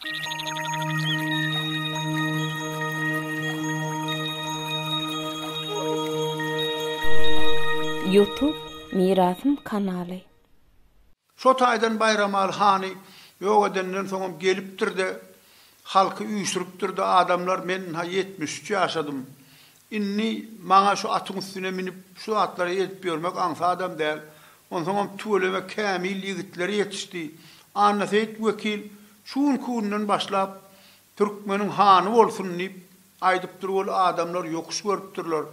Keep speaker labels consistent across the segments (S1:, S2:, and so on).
S1: YouTube Mirasım kanaly.
S2: Şo taýdan bayramal hani ýok edenden soňam gelipdir de halky üýşüripdir de adamlar men 73 ýaşadym. Inni maňa şu atyň üstüne minip şu atlary edip ýörmek aňsa adam däl. Onsoňam töwleme kämil ýigitleri ýetişdi. Annasyt wekil şuň kundan başlap Türkmeniň hany bolsun diýip aýdypdyr bol adamlar ýokuş görüpdirler.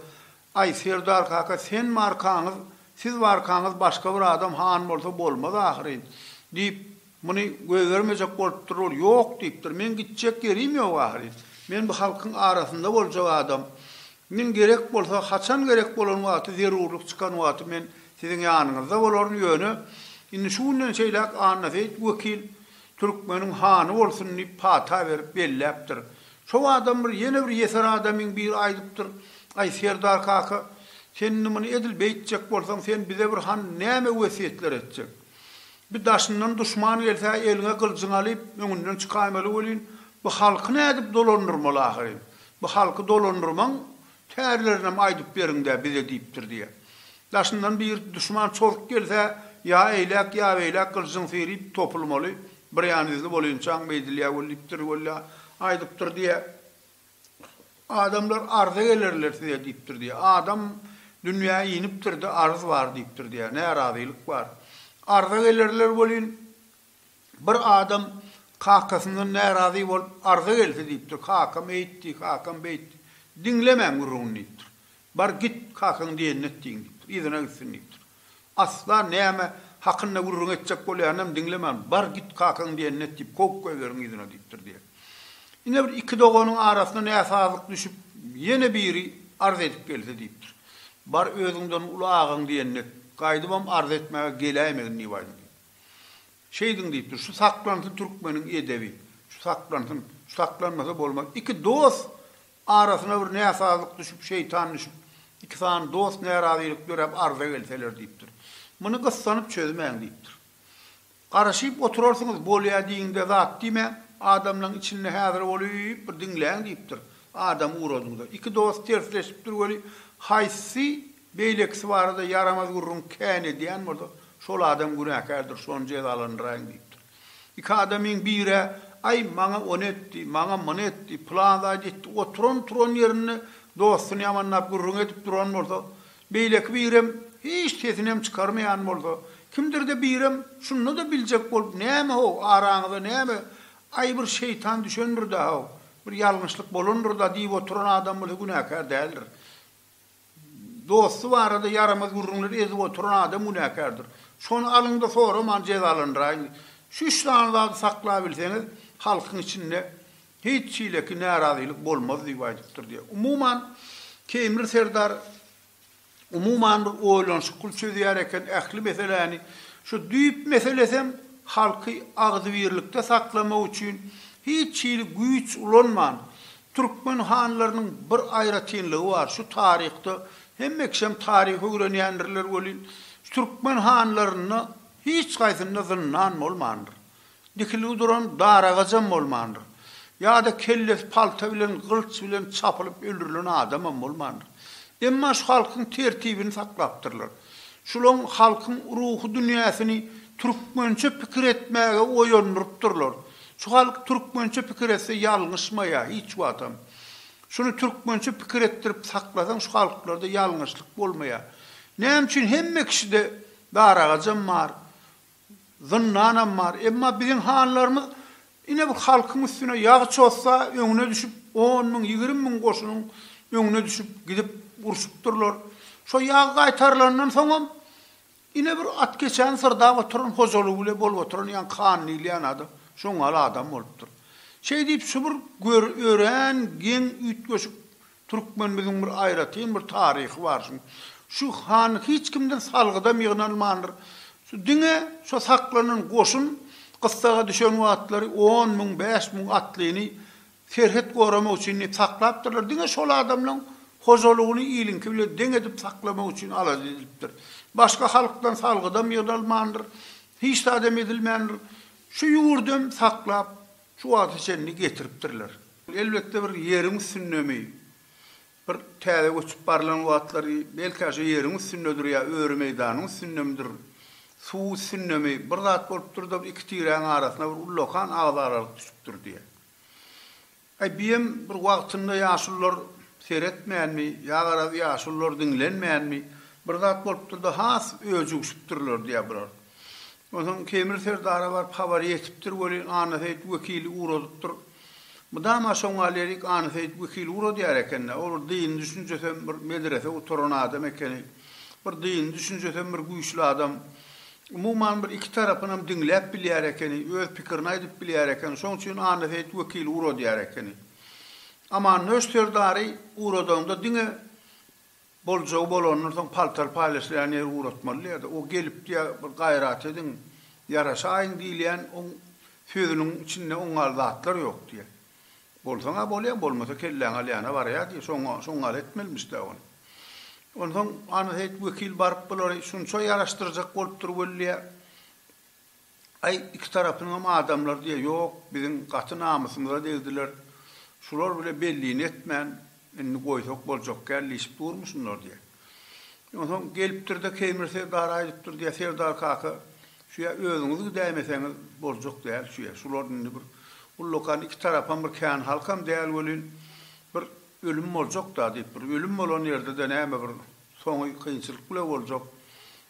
S2: Ay Serdar kaka sen markaňyz, siz markaňyz başga bir adam han bolsa bolmaz ahyry diýip muny göwermejek bolupdyr ol. Ýok diýipdir. Men gitjek yerim ýok ahyry. Men bu halkyň arasynda boljak adam. Men gerek bolsa, haçan gerek bolan wagty, zerurlyk çykan wagty men siziň ýanyňyzda bolaryn ýöne. Indi şundan şeýlek annasyt wekil Türkmeniň hany bolsun diýip pata berip belläpdir. Şo adam bir ýene bir ýeser adamyň bir aýdypdyr. Ay Serdar kaka, sen nimeni edil beýtjek bolsaň, sen bize bir han näme wesiýetler etjek? Bir daşyndan duşman gelse eline kılıcını alıp öňünden çykaýmaly bolýan. Bu halky nädip dolandyrmaly ahyry? Bu halky dolandyrmaň tärilerine aýdyp beriňde bize diýipdir diýe. Daşyndan bir duşman çoluk gelse ya eýlek ya beýlek kılıcını serip topulmaly. Bir ýanyzly bolýançaň beýdilýär bolýupdyr walla aýdypdyr diýe. Adamlar arza gelirler size diýipdir diýe. Adam dünýäge inipdir de arz var diýipdir diýe. Närazylyk var. Arza gelirler bolýan. Bir adam kakasyndan närazy bolup arza gelse diýipdir. Kakam eýtdi, kakam beýtdi. Dinlemäň gurrun diýipdir. Bar git kakaň diýenine diýipdir. Ýzyna gitsin diýipdir. Asla näme hakynda gurrun etjek bolýanam dinlemän. Bar git kakaň diýenine diýip kok goýberň ýzyna diýipdir diýe. Yine bir iki dogonyň arasynda näsazyk düşüp yine biri arz edip gelse diýipdir. Bar özüňden ulagyň diýenine gaýdybam arz etmäge geläýmegin niýaýdy. Şeýdiň diýipdir, şu saklantı Türkmeniň edebi. Şu saklanmasa bolmaz. İki dost arasyna bir näsazyk düşüp şeytan düşüp iki san dost närazylyk görüp arza gelseler diýipdir. Muny gyssanyp çözmäň diýipdir. Garaşyp oturarsyňyz bolýa diýinde zat diýme. Adamların içinde hazır olup bir dinleyen deyiptir. Adam uğradığında. İki dost tersleşiptir böyle haysi beyleksi var da yaramaz gurrun kâne diyen burada. Şol adam günahkardır, son cezalandırayın deyiptir. İki adamın biri ay bana on etti, bana man etti, planda etti, oturan yerine dostunu yamanlap gurrun etip duran burada. Beylek birim hiç sesinem çıkarmayan burada. Kimdir de birim şunu da bilecek olup neyme o aranıda neyme ay bir şeytan düşünür daha bir yanlışlık bolunur da diýip oturan adam bu günahkar däldir. Dostu var da yaramaz gurrunları ezip oturan adam günahkardır. Şonu alındı sonra man cezalandırayın. Şu işlerden sakla bilseniz halkın içinde hiç çiyleki närazylyk bolmaz diýipdir diye. Umuman Emir Serdar umuman bir oýlanşyk kul çözýär eken ähli meseleni şu düýüp meselesem halky agzy birlikde saklamak üçin hiç güýç ulanman. Türkmen hanlarynyň bir aýratynlygy bar. Şu tarihte hemmekşem tarihi öwrenýändirler bolýan. Türkmen hanlaryny hiç gaýsynda zynnan bolmandyr. Dikili duran daragajam bolmandyr. Ya da kelles palta bilen gylç bilen çapylyp öldürilen adam bolmandyr. Emma şu halkyň tertibini saklapdyrlar. Şulan halkyň ruhy dünýäsini Türkmençe pikir etmäge oýandyrypdyrlar. Şu halk Türkmençe pikir etse ýalňyşmaýa hiç watam. Şunu Türkmençe pikir etdirip saklasaň şu halklarda ýalňyşlyk bolmaýa. Näme üçin hemme kişide daragajam bar, zınnanam bar. Emma biziň hanlarymyz ine bu halkyň üstüne ýagy çotsa öňüne düşüp 10 000, 20 000 goşunyň öňüne düşüp gidip urşupdyrlar. Şo ýagy gaýtarlaryndan soňam ine bir at geçen sırda oturan hocalı bile bol oturan yan kan nilyan adam. Şoňa adam bolupdyr. Şey diýip şu bir ören gen ütgöşük Türkmen biziň bir aýratyn bir taryhy bar. Şu han hiç kimden salgyda ýygynalmandyr. Şu diňe şu saklanan goşun gyssaga düşen wagtlary 10 000, 5 000 atlyny ferhet goramak üçin saklapdyrlar. Diňe şol adamlaryň hojalygyny iýlinki bile deň edip saklamak üçin alýardylar. Başka halkdan salgyda ýygynalmandyr. Hiç adam edilmändir. Şu ýurdum saklap şu wagt içenni getiripdirler. Elbette bir ýeriň sünnemi, bir täze göçüp barlan wagtlary belki aşa ýeriň sünnedir ýa öwrü meýdanyň sünnemidir. Suw sünnemi bir zat bolup durdy, iki tiýräň arasyna bir ullokan agzaralyk düşüpdir diýe. Biýem bir wagtynda ýaşullar seretmeýänmi, ýa-gara ýaşullar diňlenmeýänmi, bir zat bolup durdy, has öýüjü düşüpdirler diýe birer. Onuň Kemir Serdara bar habar ýetipdir, boli ana heyt wekili uradypdyr. Mudama şoňalerik ana heyt wekili urady ýarekenne, ol diň düşünjesen bir medrese oturan adam ekeni, bir diň düşünjesen bir güýçli adam. Umuman bir iki tarapynam diňläp bilýär ekeni, öz pikirini aýdyp bilýär ekeni, şoň üçin ana heyt wekili urady ýarekeni. Ama nösterdary uradanda diňe boljagy bolanyr soň paltar paýlaşýan ýer uratmaly ýa-da o gelip diýe bir gaýrat edin, ýaraşaýyn diýilýän oň sözüniň içinde oňal zatlar ýok diýe. Bolsaňa bolýar, bolmasa kelläňe alýana barýar diýe, soňal etmelmişler onu. Ondan ana heyt wekil barıp bolary şunça ýaraşdyrjak bolup durýar. Ay iki tarapynyň adamlar diýe ýok, biziň gaty namysymyza degdiler. Şular bile belliğini etmän, inni goýsak boljak gelişip durmuşlar diye. Ondan gelipdir de Kemir Serdar aýdypdyr diye Serdar kaka, şuya özüňizi dämeseňiz boljak däl şuya. Şulardan bir ullokan iki tarapam bir kän halkam däl bolyn, bir ölüm boljak da diýip bir ölüm bolan ýerde de näme bir soňy kynçylyk bile boljak.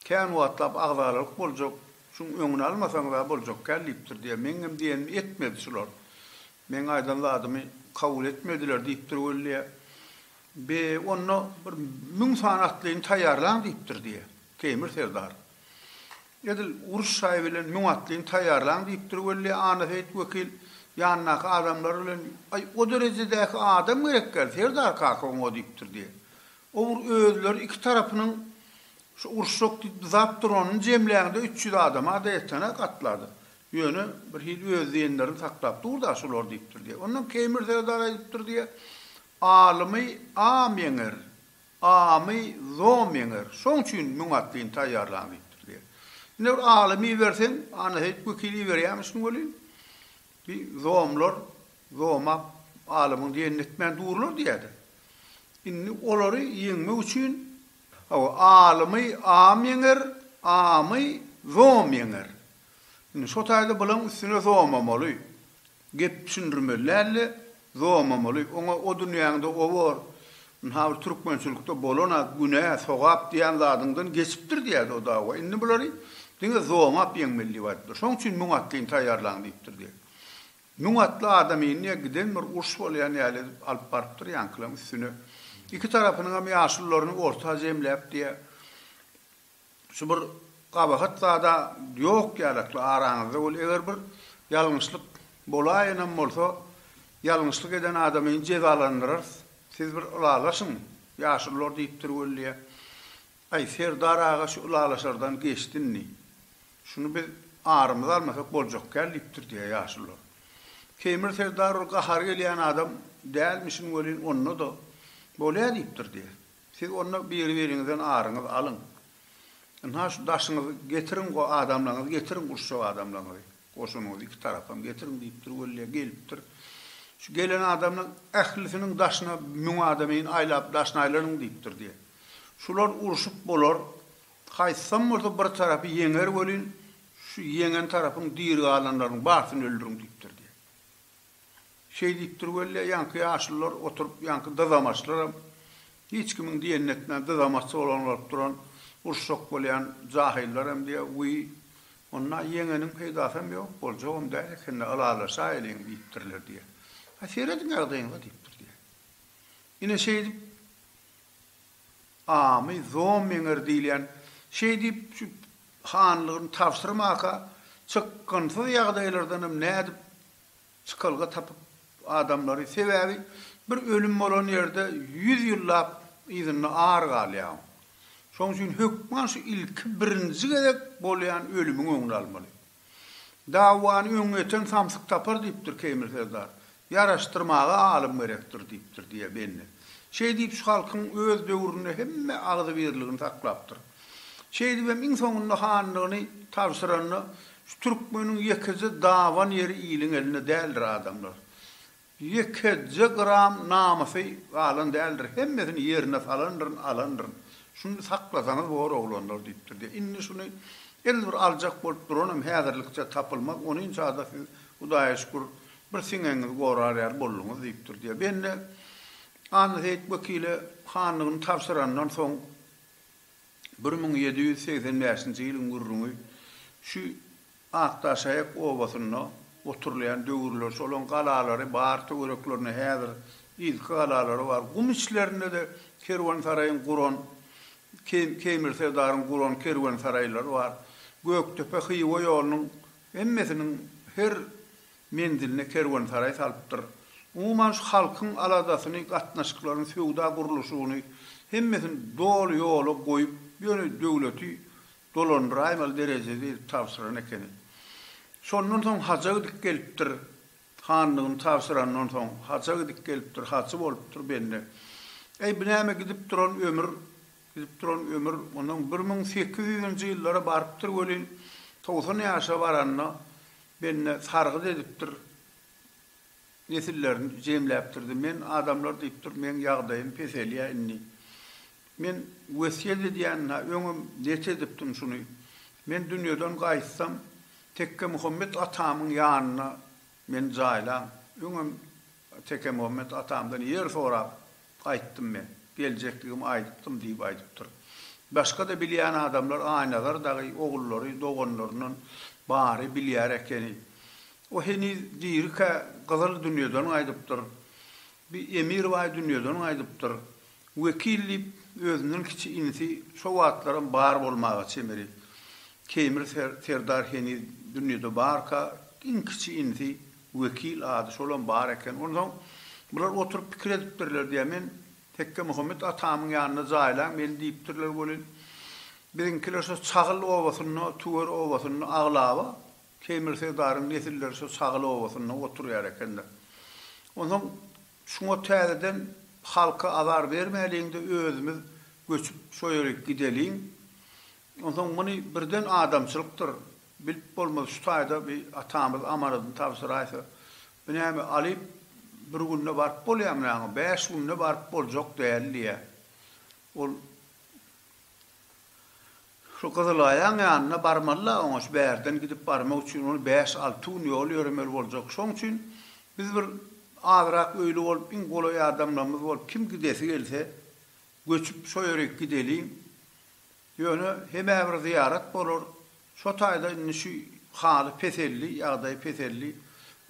S2: Kän watlap agzaralyk boljak, şuň öňüni almasaň da boljak gelipdir diye meňem diýen etmedi şular. Men aýdanladymy kabul etmediler diýipdir ölle. Be onu bir müň sanatlyny taýýarlan diýipdir diye. Kemir Serdar. Edil uruş şaýy bilen müň atlyny taýýarlan diýipdir ölle ana heyt wekil ýanyna adamlar bilen ay o derejedäki adam gerek gel Serdar kaka o diýipdir diye. O özler iki tarapynyň şu uruşok zap duranyň jemläňde 300 adam adaýetine gatlady. Ýöne bir hil öz diýenlerini saklap durda şular diýipdir diye. Ondan Kemir Serdar aýdypdyr diye. Almy amyeňer, amy zomeňer. Şoň üçin müň atlyny taýýarlan diýipdir diye. Ine bir almy bersen, ana heyt wekili berýärmisin bolýan. Bir zomlar, zoma alymyň diýen etmän durulur diýedi. Inni olary ýeňmek üçin almy amyeňer, amy zomeňer. Şo taýda bilen üstüne zomamaly. Gep düşündirmelerle zomamaly. Oňa o dünýäňde o bar. Hawr türkmençilikde bolana günä sogap diýen zadyňdan geçipdir diýdi o dawa. Indi bulary diňe zomap ýeňmelli wagtdyr. Şoň üçin müň atlyny taýýarlan diýipdir diýe. Müň atly adam indi giden bir uruş bolýan ýaly alyp barypdyr ýankylym üstüne. İki tarapynyň hem ýaşullaryny orta jemläp diýe. Şu bir gabahat zada ýok ýalakly araňyzda ol eger bir ýalňyşlyk bolaýynam bolsa, ýalňyşlyk eden adamy jezalandyrar. Siz bir ulalaşyň, ýaşullar diýipdir ölle. Ay Serdar aga şu ulalaşardan geçdinni. Şunu biz arymyz almasak boljak gelipdir diýe ýaşullar. Kemir Serdar gahar gelýän adam dälmişin bolyn onu da bolýar diýipdir diýe. Siz onu bir beriňizden arýňyz alyň. Naş daşyňyzy getirin go adamlaryňyzy, getirin gurşak adamlaryňyzy. Goşunyňyzy iki tarapam getirin diýipdir ölle gelipdir. Şu gelen adamyň ählisiniň daşyna müň adamyň aýlap daşyny aýlaryň diýipdir diýe. Şular uruşup bolar. Haýsam bolsa bir tarapy ýeňer bolyn, şu ýeňen tarapyň diýri alanlaryň basyny öldürüň diýipdir diýe. Şey diýipdir ölle ýanky ýaşullar oturup ýanky dazamaçlar hiç kimiň diýen etmän dazamaçy olanlar duran uruşok bolýan jahiller hem diýe uy onna ýeňeniň peýdasam ýok boljagym da ekenne alalaşa ýeling diýipdirler diýe. Hasiretiň ýagdaýynda diýipdir diýe. Ine şey diýip amy zomeňer diýilýän şey diýip şu hanlygyny tapşyrmaka çykgynsyz ýagdaýlardan hem nädip çykalga tapyp adamlary sebäbi bir ölüm bolan ýerde 100 ýyllap izinli ağır galýar. Şoň üçin hökman şu ilki birinji gerek bolýan ölümüň öňüne almaly. Dawany öňeten samsyk tapar diýipdir Kemir Serdar. Ýaraşdyrmaga alym gerekdir diýipdir diýe belli. Şey diýip şu halkyň öz döwrüne hemme agdy berligini taklapdyr. Şey diýip iň soňunda hanlygyny tapşyranyny Şu Türkmenin yekizi davan yeri iyiliğin eline değildir adamlar. Yekizi gram naması alan değildir. Hemmesini yerine alındır. Şunu saklasanız doğru oğlanlar deyiptir diye. İnni şunu elbir alacak bolup duranım hazırlıkça tapılmak. Onun için da Hudaya şükür bir sineniz gorar yer bolluğunuz deyiptir diye. Ben de Anheyt Vakili Hanlığın tavsirandan son 1785 yılın gurrunu şu Aktaşayak Ovası'na oturlayan dövürler, solon kalaları, bağır tövreklerine hazır ilk kalaları var. Gumiçlerinde de kervansarayın kuran, Kemir Sevdar'ın kuran kervansarayları var. Göktepe Hıyva yolunun emmesinin her mendiline kervansaray salıptır. Umuman şu halkın aladasını, katnaşıklarını, feudal kuruluşunu hemmesin dolu yolu koyup yönü devleti dolandıraymalı derecede tavsiran ekeni. Sonun son haca gidip geliptir. Hanlığın tavsiranın son haca gidip geliptir. Hacı oluptur bende. Bineme gidip duran ömür, onun 1800 yıllara barıptır ölün. 90 yaşa varanına benne sargı ediptir. Nesillerini cemlaptırdı. Men adamlar deyiptir, men yağdayım, peseliye inni. Men vesiyet ediyenna, öňüm neçe edipdim şunu. Men dünyadan gaýtsam, Tekke Muhammed atamın yanına men jaylan. Öňüm Tekke Muhammed atamdan yer sorap gaýtdym men. Geljekligimi aýdypdym diýip aýdypdyr. Başga da bilýän adamlar aýnalar dagy ogullary, doganlarynyň bary bilýär ekeni. O heni diýirkä gyzyl dünýäden aýdypdyr. Bir emir var dünýäden aýdypdyr. Wekillik özünün kiçi insi şo wagtlaryň bar bolmagy çemeri. Kemir Serdar heni dünýede barka in kiçi insi wekil ady şolan bar eken. Ondan bular oturup pikir edipdirler diýe men Tekke Muhammed atamyň ýanyna jaýlan men diýipdirler bolin. Birinkiler şo Çağıl owasyny, Tuwer owasyny aglaba Kemir Serdar'ın nesilleri şo Çağıl owasyna oturýar ekenler. Ondan şuňa täzeden halka azar vermäliňde özümiz göçüp şoýarak gideliň. Ondan muny birden adamçylykdyr. Bilip bolmaz şu taýda bir atamyz amanadyny tapşyraýsa. Binäme alyp bir günne barıp bolýarmyň, 5 günne barıp boljak däl. Ol şu gyzylaýan ýanyna barmalla oňa şu bärden gidip barmak üçin onu 5-6 gün ýol ýöremeli boljak. Şoň üçin biz bir azrak öýle bolup in golaý adamlarymyz bolup kim gidesi gelse göçüp şoýarak gideliň. Ýöne heme bir ziyaret bolur. Şo taýda şu haly peselli, ýagdaý peselli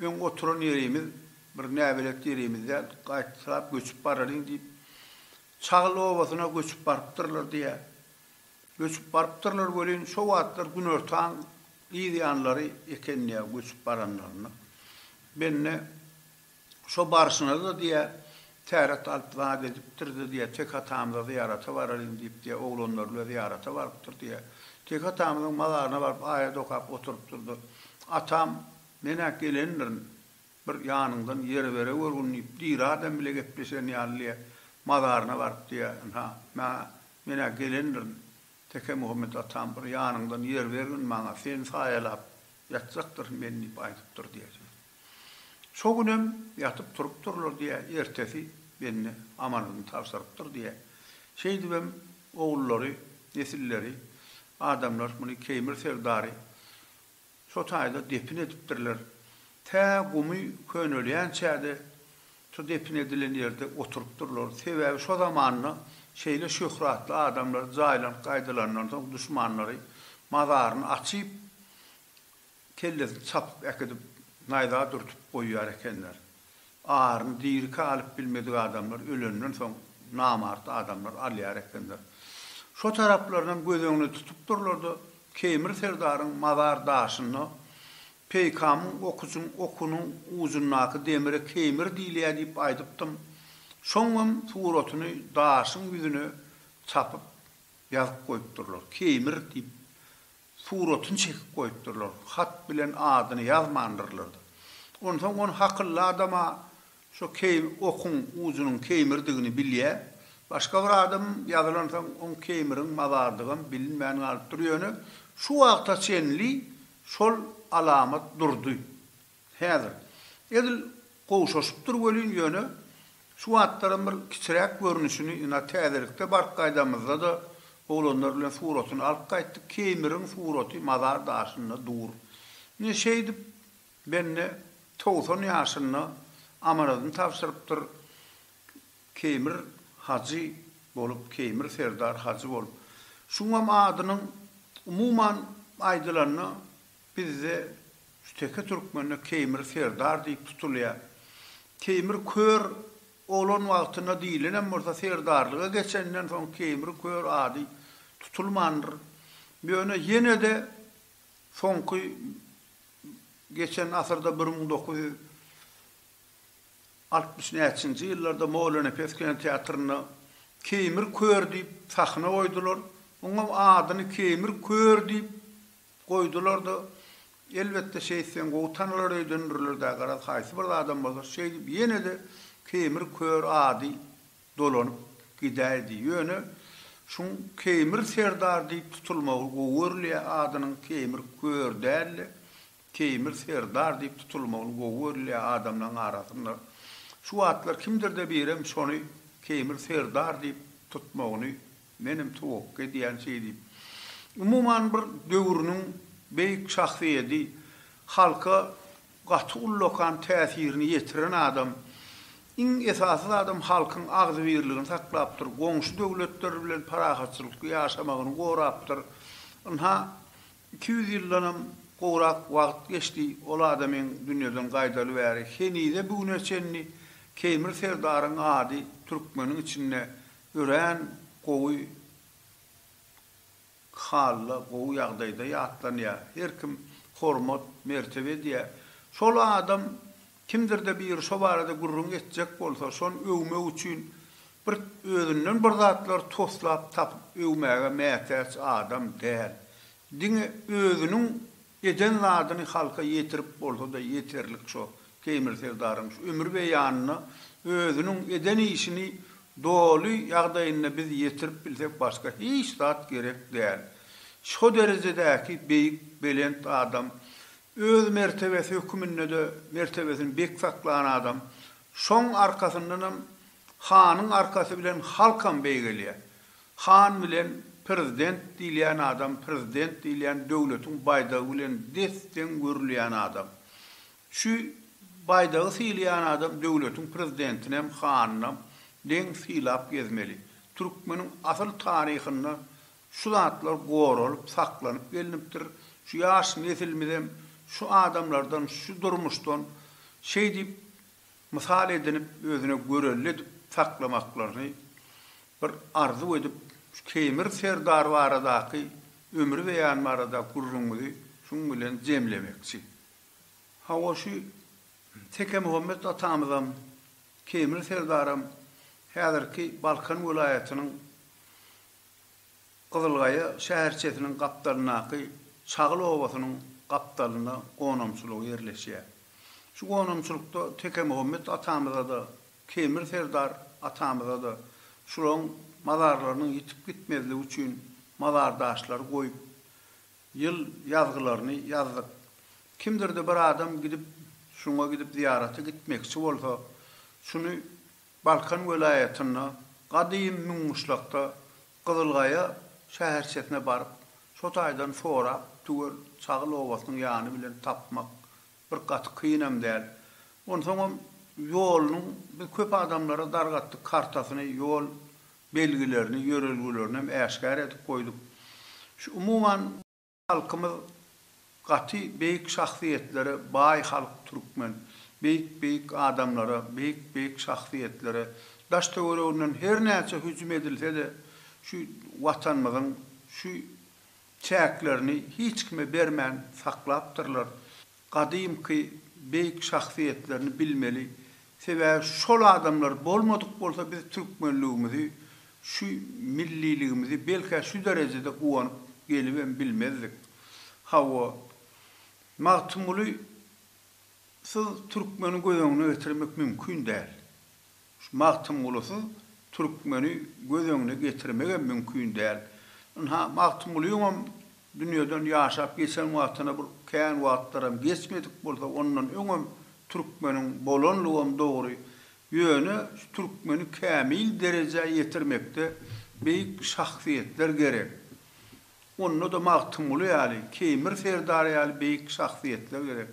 S2: öň oturan ýerimiz bir näbelet ýerimizde gaýtyrap göçüp baralyň diýip Çağıl owasyna göçüp barıpdyrlar diýe. Göçüp barıpdyrlar bolyn şo wagtlar gün örtaň ýanlary ekenniýe göçüp baranlaryna. Benne şo barşyna da diýe täret alyp wagt edipdirdi diýe tek atamda ziýarata baralyň diýip diýe oglanlarla ziýarata barypdyr diýe. Tek atamyň malaryna baryp aýa dokap oturup durdy. Atam mene gelendirin bir ýanyndan ýere bere görgünýip diýir adam bile gepleşen ýalyýa malaryna baryp diýe. Mene gelendirin Tekke Muhammed atam bir ýanyndan ýer bergin maňa sen saýalap ýatjakdyr men diýip aýdypdyr diýe. Şo günem ýatyp turup durlar diýe, ertesi beni amanadyny tapşyrypdyr diýe. Şeýdibem ogullary, nesilleri, adamlar muny Kemir Serdary şo taýda depin edipdirler. Tä gumy könölýän çäde şo depin edilen ýerde oturup durlar. Sebäbi şo zamanyny şeýle şöhratly adamlar jaýlan gaýdalaryndan soň düşmanlary mazaryny açyp kellesini çapyp ekidip naýda durtup goýýar ekenler. Aryny diýirke alyp bilmedik adamlar ölenden soň namart adamlar alýar ekenler. Şo taraplardan gözüňi tutup durlardy. Kemir Serdaryň mazar daşyny peýkamyň okunyň uzunnaky demire kemir diýilýär diýip aýdypdym. Şoňam suratyny daşyň ýüzüne çapyp ýazyp goýupdyrlar. Kemir diýip suratyny çekip goýupdyrlar. Hat bilen adyny ýazmandyrlar. Ondan on hakylly adama şo okun uzunyň kemirdigini bilýär. Başga bir adam ýazylan on kemirin mazardygyny bilmän alyp durýany. Şu wagtda çenli şol alamat durdy. Häzir edil gowşaşypdyr welin ýöne şu atlaryň bir kiçirek görnüşini ina täzelikde bar gaýdamyzda da oğlanlar bilen suratyny alyp gaýtdyk. Kemirin suraty mazar daşynda dur. Ne şeýdip benne 90 ýaşynda amanadyny tapşyrypdyr. Kemir hacı bolup, Kemir Serdar hacı bolup. Şuňam adynyň umuman aýdylarına bizde şu teke türkmenine Kemir Serdar diýip tutulýar. Kemir kör oğlan wagtyna diýilen bolsa serdarlyga geçenden soň Kemir kör ady tutulmandyr. Ýöne ýene de soňky geçen asyrda 1960-njy ýyllarda Mowlana Pesken teatryna Kemir kör diýip sahna goýdular. Oňa adyny Kemir kör diýip goýdular da elbetde şeýsen gowtanlar öýdünürler da garaz haýsy bir adam bolar. Şeý ýene de Kemir kör ady dolanyp gidädi. Ýöne şuň Kemir Serdar diýip tutulmagy gowurly adynyň Kemir kör däl, Kemir Serdar diýip tutulmagy gowurly adamlaryň arasynda şu atlar kimdir de birem şonu Kemir Serdar diýip tutmagyny menim tuwak edýän şey diýip. Umuman bir döwrüniň beýik şahsiýeti halka gaty ullokan täsirini ýetiren adam. Iň esasy adam halkyň agzy birligini saklapdyr. Goňşy döwletler bilen parahatçylyk ýaşamagyny gorapdyr. Onha 200 ýyldan gorak wagt geçdi. Ol adamyň dünýeden gaýdaly bäri. Henide bugüne çenni Kemir Serdaryň ady türkmeniň içinde ören gowy halla gowy ýagdaýda ýatlanýar. Her kim hormat, mertebe diýär. Şol adam kimdir de bir şo barada gurrun etjek bolsa, şon öwme üçin bir özünden bir zatlar toslap tapyp öwmäge mätäç adam däl. Diňe özüniň eden zadyny halka ýetirip bolsa da ýeterlik şo. Kemir Serdaryň ömür beýanyny özüniň eden işini dolu ýagdaýyna biz ýetirip bilsek başga hiç zat gerek däl. Şo derejedäki beýik belent adam öz mertebesi hükümünde de mertebesini bek saklayan adam şoň arkasyndan hanyň arkasy bilen halkan beýgelýär. Han bilen prezident diýilýän adam, prezident diýilýän döwletiň baýdagy bilen desden görülýän adam. Şu baýdagy silýän adam döwletiň prezidentine hem hanyna deň silap gezmeli. Türkmeniň asyl taryhynda şu zatlar goralyp saklanyp gelinipdir. Şu ýaş nesilmizem şu adamlardan, şu durmuşdan şey diýip misal edinip özüne görelli saklamaklaryny bir arzu edip Kemir Serdar baradaky ömür beýan barada gurrunmy şuň bilen jemlemekçi. Hawa şu Teke Muhammed atamyzam Kemir Serdarym häzirki Balkan welaýatynyň Gyzylgaýa şäherçesiniň gapdalynaky Çağıl Owasynyň gapdalyna gonamçylygy ýerleşýär. Şu gonamçylykda Teke Muhammed atamyza da Kemir Serdar atamyza da şuň mazarlarynyň ýitip gitmezligi üçin mazardaşlar goýup ýyl ýazgylaryny ýazdyk. Kimdir de bir adam gidip şuňa gidip ziýarata gitmekçi bolsa, şunu Balkan welaýatyna gadym müňmüşlükde Gyzylgaýa şäherçesine baryp, şo taýdan sonra tuwar Çağıl Owasynyň ýany bilen tapmak bir gat kynam däl. Onsoň ýolunyň bir köp adamlara dargatdy kartasyny, ýol belgilerini, ýörelgilerini hem äşkär edip goýduk. Şu umuman halkymyz gaty beýik şahsiýetlere, baý halk türkmen, beýik adamlara, beýik şahsiýetlere daşdöwründen her näçe hüjüm edilse de şu watanmyzyň şu çäklerini hiç kime bermän saklapdyrlar. Gadymky beýik şahsiýetlerini bilmeli. Sebäbi şol adamlar bolmadyk bolsa biz türkmenligimizi, şu milliligimizi belki şu derejede gowanyp gelip bilmezdik. Hawa magtumuly siz türkmeni göz getirmek mümkün däl. Şu magtumulysyz türkmeni göz getirmek mümkün däl. Ha magtumulyň dünýeden ýaşap geçen wagtyna bu kän wagtlaram geçmedik bolsa ondan öňem türkmeniň bolanlygym dogry ýöne türkmeni kämil derejeye ýetirmekde beýik şahsiýetler gerek. Onu da magtymly ýaly, kemir serdary ýaly beýik şahsiýetler gerek.